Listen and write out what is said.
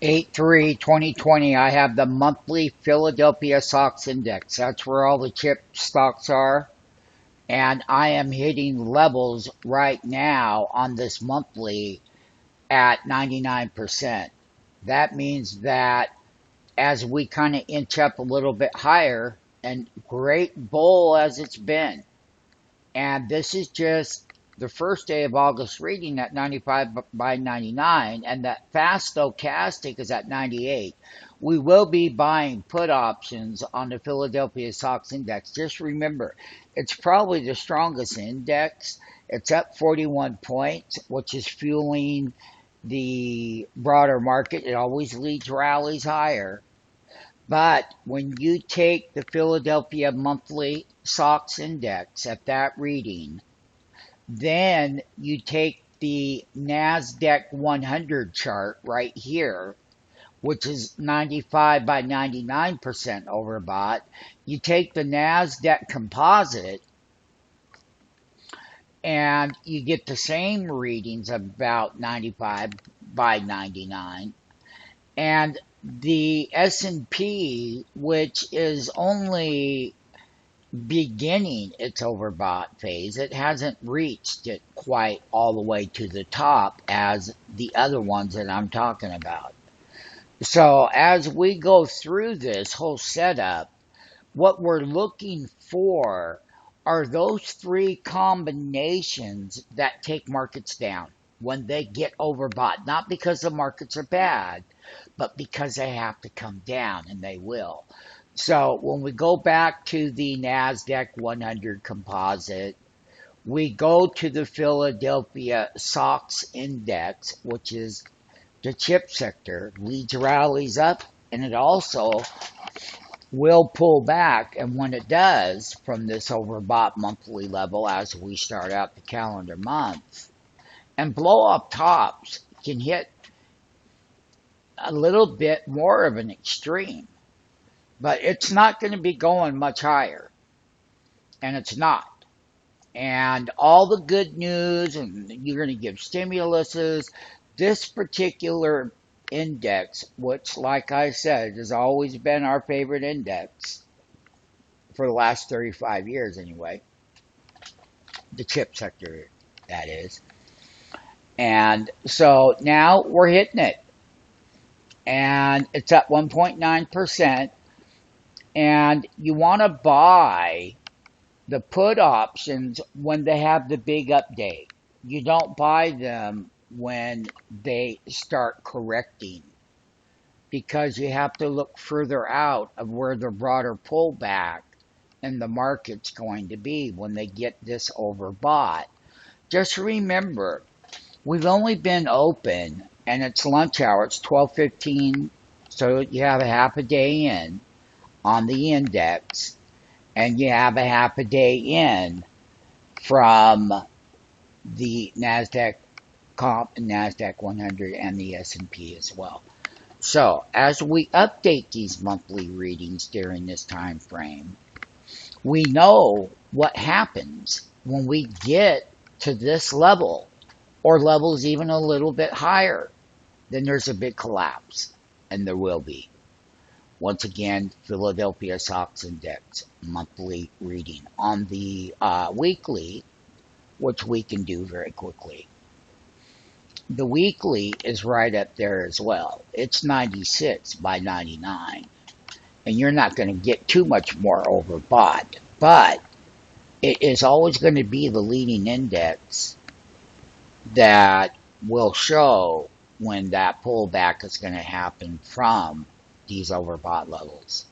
8/3/2020, I have the monthly Philadelphia SOX index. That's where all the chip stocks are. And I am hitting levels right now on this monthly at 99%. That means that as we kind of inch up a little bit higher, and great bull as it's been, and this is just the first day of August reading at 95 by 99, and that fast stochastic is at 98. We will be buying put options on the Philadelphia SOX index. Just remember, it's probably the strongest index. It's up 41 points, which is fueling the broader market. It always leads rallies higher. But when you take the Philadelphia monthly SOX index at that reading, then you take the NASDAQ 100 chart right here, which is 95 by 99% overbought. You take the NASDAQ composite and you get the same readings of about 95 by 99. And the S&P, which is only beginning its overbought phase, it hasn't reached it quite all the way to the top as the other ones that I'm talking about. So as we go through this whole setup, what we're looking for are those three combinations that take markets down when they get overbought. Not because the markets are bad, but because they have to come down, and they will. So when we go back to the NASDAQ 100 composite, we go to the Philadelphia SOX index, which is the chip sector, leads rallies up, and it also will pull back. And when it does from this overbought monthly level as we start out the calendar month, and blow up tops can hit a little bit more of an extreme, but it's not going to be going much higher, and it's not. And all the good news, and you're going to give stimuluses. This particular index, which, like I said, has always been our favorite index for the last 35 years anyway, the chip sector, that is. And so now we're hitting it, and it's at 1.9%. And you want to buy the put options when they have the big update. You don't buy them when they start correcting, because you have to look further out of where the broader pullback in the market's going to be when they get this overbought. Just remember, we've only been open, and it's lunch hour. It's 12:15, so you have a half a day in on the index, and you have a half a day in from the NASDAQ comp, NASDAQ 100, and the S&P as well. So as we update these monthly readings during this time frame, we know what happens when we get to this level, or levels even a little bit higher. Then there's a big collapse, and there will be. Once again, Philadelphia SOX index monthly reading on the weekly, which we can do very quickly. The weekly is right up there as well. It's 96 by 99. And you're not going to get too much more overbought. But it is always going to be the leading index that will show when that pullback is going to happen from these overbought levels.